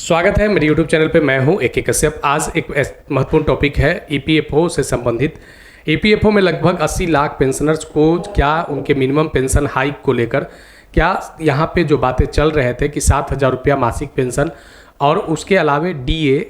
स्वागत है मेरे YouTube चैनल पे। मैं हूं AK कश्यप। आज एक महत्वपूर्ण टॉपिक है EPFO से संबंधित। EPFO में लगभग 80 लाख पेंशनर्स को क्या उनके मिनिमम पेंशन हाइक को लेकर क्या यहाँ पे जो बातें चल रहे थे कि 7,000 रुपया मासिक पेंशन और उसके अलावे DA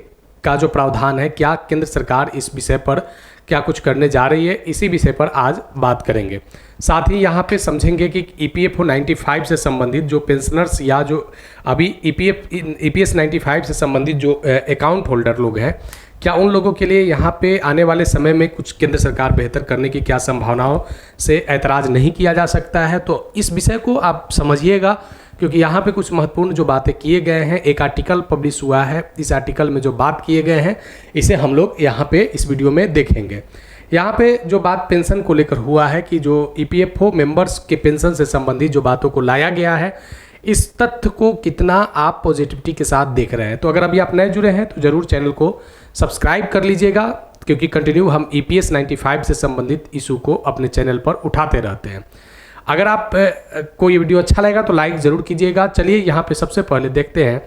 का जो प्रावधान है, क्या केंद्र सरकार इस विषय पर क्या कुछ करने जा रही है, इसी विषय पर आज बात करेंगे। साथ ही यहाँ पे समझेंगे कि EPFO 95 से संबंधित जो पेंशनर्स या जो अभी EPS 95 से संबंधित जो अकाउंट होल्डर लोग हैं, क्या उन लोगों के लिए यहाँ पे आने वाले समय में कुछ केंद्र सरकार बेहतर करने की क्या संभावनाओं से ऐतराज़ नहीं किया जा सकता है। तो इस विषय को आप समझिएगा, क्योंकि यहाँ पे कुछ महत्वपूर्ण जो बातें किए गए हैं। एक आर्टिकल पब्लिश हुआ है, इस आर्टिकल में जो बात किए गए हैं इसे हम लोग यहाँ पे इस वीडियो में देखेंगे। यहाँ पे जो बात पेंशन को लेकर हुआ है कि जो EPFO मेंबर्स के पेंशन से संबंधित जो बातों को लाया गया है, इस तथ्य को कितना आप पॉजिटिविटी के साथ देख रहे हैं। तो अगर अभी आप नए जुड़े हैं तो ज़रूर चैनल को सब्सक्राइब कर लीजिएगा, क्योंकि कंटिन्यू हम EPS 95 से संबंधित इशू को अपने चैनल पर उठाते रहते हैं। अगर आप को ये वीडियो अच्छा लगेगा तो लाइक ज़रूर कीजिएगा। चलिए यहाँ पे सबसे पहले देखते हैं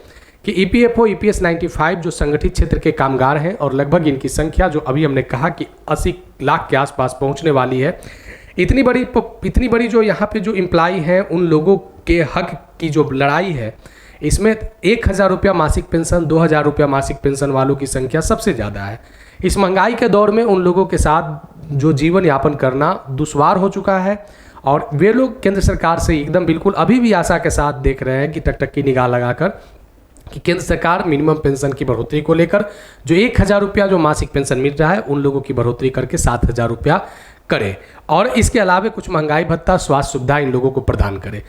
कि EPFO EPS 95 जो संगठित क्षेत्र के कामगार हैं और लगभग इनकी संख्या जो अभी हमने कहा कि 80 लाख के आसपास पहुँचने वाली है। इतनी बड़ी जो यहाँ पे जो एम्प्लॉई हैं, उन लोगों के हक की जो लड़ाई है, इसमें 1,000 रुपया मासिक पेंशन, 2,000 रुपया मासिक पेंशन वालों की संख्या सबसे ज़्यादा है। इस महंगाई के दौर में उन लोगों के साथ जो जीवन यापन करना दुश्वार हो चुका है और वे लोग केंद्र सरकार से एकदम बिल्कुल अभी भी आशा के साथ देख रहे हैं कि टकटक की निगाह लगाकर कि केंद्र सरकार मिनिमम पेंशन की बढ़ोतरी को लेकर जो 1,000 रुपया जो मासिक पेंशन मिल रहा है, उन लोगों की बढ़ोतरी करके 7,000 रुपया करे और इसके अलावा कुछ महंगाई भत्ता, स्वास्थ्य सुविधा इन लोगों को प्रदान करे।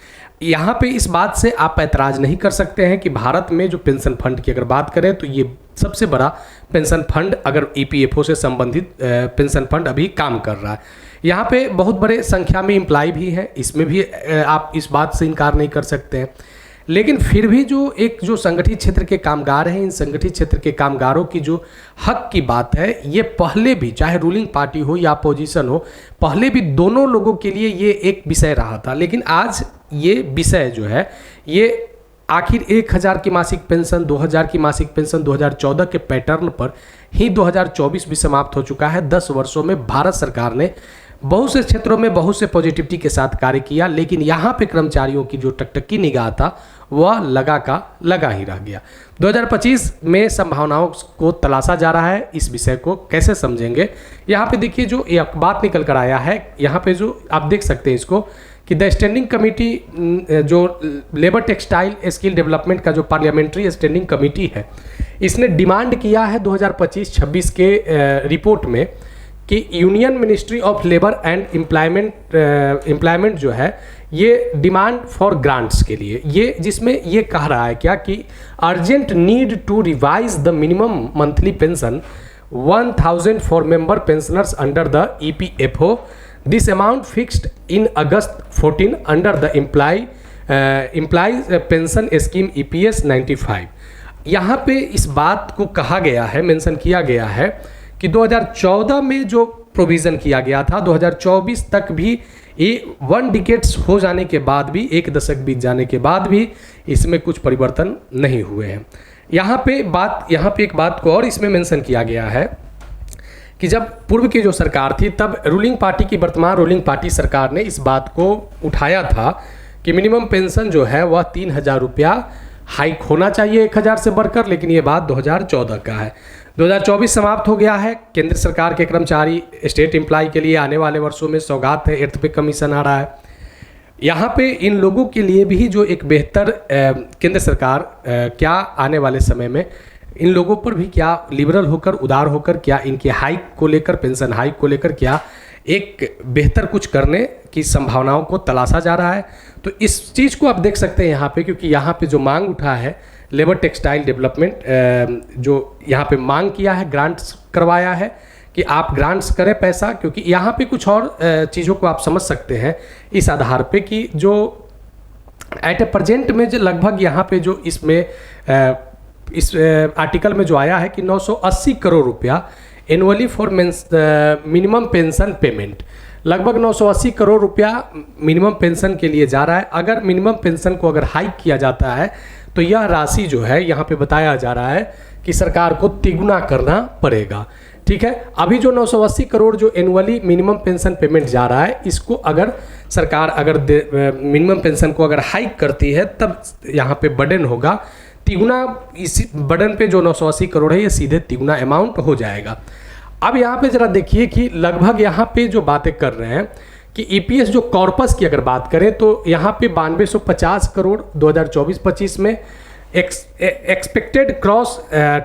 यहाँ पे इस बात से आप ऐतराज़ नहीं कर सकते हैं कि भारत में जो पेंशन फंड की अगर बात करें तो ये सबसे बड़ा पेंशन फंड, अगर EPFO से संबंधित पेंशन फंड अभी काम कर रहा है। यहाँ पे बहुत बड़े संख्या में एम्प्लॉय भी हैं, इसमें भी आप इस बात से इनकार नहीं कर सकते हैं। लेकिन फिर भी जो संगठित क्षेत्र के कामगार हैं, इन संगठित क्षेत्र के कामगारों की जो हक की बात है, ये पहले भी चाहे रूलिंग पार्टी हो या अपोजिशन हो, पहले भी दोनों लोगों के लिए ये एक विषय रहा था। लेकिन आज ये विषय जो है, ये आखिर 1,000 की मासिक पेंशन, 2,000 की मासिक पेंशन 2014 के पैटर्न पर ही 2024 भी समाप्त हो चुका है। 10 वर्षों में भारत सरकार ने बहुत से क्षेत्रों में बहुत से पॉजिटिविटी के साथ कार्य किया, लेकिन यहाँ पे कर्मचारियों की जो टकटकी निगाह था वह लगा का लगा ही रह गया। 2025 में संभावनाओं को तलाशा जा रहा है। इस विषय को कैसे समझेंगे, यहाँ पे देखिए जो एक बात निकल कर आया है, यहाँ पे जो आप देख सकते हैं इसको कि द स्टैंडिंग कमेटी जो लेबर टेक्सटाइल स्किल डेवलपमेंट का जो पार्लियामेंट्री स्टैंडिंग कमेटी है, इसने डिमांड किया है 2025-26 के रिपोर्ट में कि union ministry of labour and employment जो है, ये डिमांड फॉर ग्रांट्स के लिए, ये जिसमें ये कह रहा है क्या कि urgent need to revise the minimum monthly pension 1,000 for member pensioners under the EPFO, this amount fixed in August 14 under the employ pension scheme EPS 95। यहाँ पे इस बात को कहा गया है, मेंशन किया गया है कि 2014 में जो प्रोविज़न किया गया था, 2024 तक भी 1 डिकेड्स हो जाने के बाद भी, 1 दशक बीत जाने के बाद भी इसमें कुछ परिवर्तन नहीं हुए हैं। यहाँ पे एक बात को और इसमें मेंशन किया गया है कि जब पूर्व की जो सरकार थी, तब रूलिंग पार्टी की वर्तमान रूलिंग पार्टी सरकार ने इस बात को उठाया था कि मिनिमम पेंशन जो है वह 3,000 रुपया हाइक होना चाहिए 1,000 से बढ़कर, लेकिन ये बात 2014 का है। 2024 समाप्त हो गया है। केंद्र सरकार के कर्मचारी, स्टेट एम्प्लॉय के लिए आने वाले वर्षों में सौगात है, एर्थ पे कमीशन आ रहा है। यहाँ पे इन लोगों के लिए भी जो एक बेहतर केंद्र सरकार क्या आने वाले समय में इन लोगों पर भी क्या लिबरल होकर, उदार होकर, क्या इनके हाइक को लेकर, पेंशन हाइक को लेकर क्या एक बेहतर कुछ करने की संभावनाओं को तलाशा जा रहा है। तो इस चीज़ को आप देख सकते हैं यहाँ पे, क्योंकि यहाँ पे जो मांग उठा है लेबर टेक्सटाइल डेवलपमेंट, जो यहाँ पे मांग किया है, ग्रांट्स करवाया है कि आप ग्रांट्स करें पैसा, क्योंकि यहाँ पे कुछ और चीज़ों को आप समझ सकते हैं इस आधार पे कि जो एट ए प्रेजेंट में जो लगभग यहाँ पे जो इसमें इस आर्टिकल में जो आया है कि 980 करोड़ रुपया annually for minimum pension payment, लगभग 980 करोड़ रुपया मिनिमम पेंशन के लिए जा रहा है। अगर मिनिमम पेंशन को अगर हाइक किया जाता है तो यह राशि जो है यहाँ पे बताया जा रहा है कि सरकार को तिगुना करना पड़ेगा। ठीक है, अभी जो 980 करोड़ जो एनुअली मिनिमम पेंशन पेमेंट जा रहा है, इसको अगर सरकार मिनिमम पेंशन को अगर हाइक करती है तब यहाँ पे बर्डन होगा तिगुना। इसी बर्डन पे जो 980 करोड़ है ये सीधे तिगुना अमाउंट हो जाएगा। अब यहाँ पे जरा देखिए कि लगभग यहाँ पे जो बातें कर रहे हैं कि ईपीएस जो कॉर्पस की अगर बात करें तो यहाँ पे 9250 करोड़ 2024-25 में एक्सपेक्टेड क्रॉस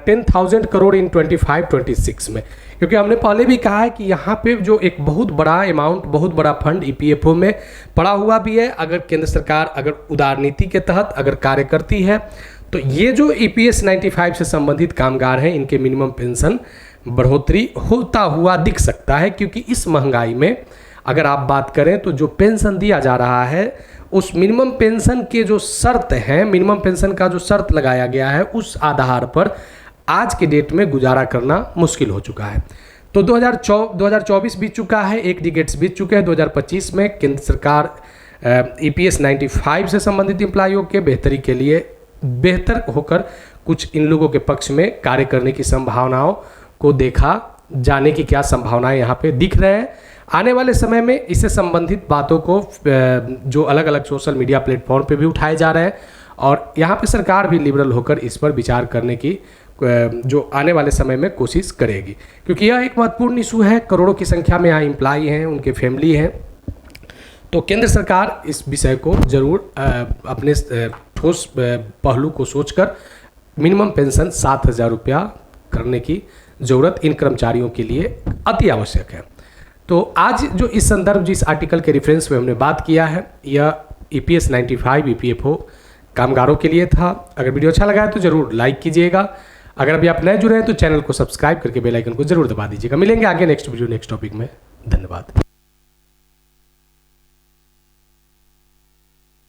10,000 करोड़ इन 25-26 में, क्योंकि हमने पहले भी कहा है कि यहाँ पे जो एक बहुत बड़ा अमाउंट, बहुत बड़ा फंड ईपीएफओ में पड़ा हुआ भी है। अगर केंद्र सरकार अगर उदार नीति के तहत अगर कार्य करती है तो ये जो ईपीएस 95 से संबंधित कामगार हैं इनके मिनिमम पेंशन बढ़ोतरी होता हुआ दिख सकता है, क्योंकि इस महंगाई में अगर आप बात करें तो जो पेंशन दिया जा रहा है उस मिनिमम पेंशन के जो शर्त हैं, मिनिमम पेंशन का जो शर्त लगाया गया है उस आधार पर आज के डेट में गुजारा करना मुश्किल हो चुका है। तो 2024 बीत चुका है, एक डिकेट्स बीत चुके हैं। 2025 में केंद्र सरकार ईपीएस 95 से संबंधित एम्प्लॉइयों के बेहतरी के लिए बेहतर होकर कुछ इन लोगों के पक्ष में कार्य करने की संभावनाओं को देखा जाने की क्या संभावनाएं यहाँ पे दिख रहे हैं। आने वाले समय में इससे संबंधित बातों को जो अलग अलग सोशल मीडिया प्लेटफॉर्म पे भी उठाए जा रहे हैं और यहाँ पे सरकार भी लिबरल होकर इस पर विचार करने की जो आने वाले समय में कोशिश करेगी, क्योंकि यह एक महत्वपूर्ण इशू है। करोड़ों की संख्या में यहाँ एम्प्लॉई हैं, उनके फैमिली हैं। तो केंद्र सरकार इस विषय को जरूर अपने ठोस पहलू को सोचकर मिनिमम पेंशन 7,000 रुपया करने की ज़रूरत इन कर्मचारियों के लिए अति आवश्यक है। तो आज जो इस संदर्भ जिस आर्टिकल के रेफरेंस में हमने बात किया है यह ईपीएस 95 ईपीएफओ कामगारों के लिए था। अगर वीडियो अच्छा लगा है तो ज़रूर लाइक कीजिएगा। अगर अभी आप नए जुड़े हैं तो चैनल को सब्सक्राइब करके बेल आइकन को जरूर दबा दीजिएगा। मिलेंगे आगे नेक्स्ट वीडियो नेक्स्ट टॉपिक में। धन्यवाद।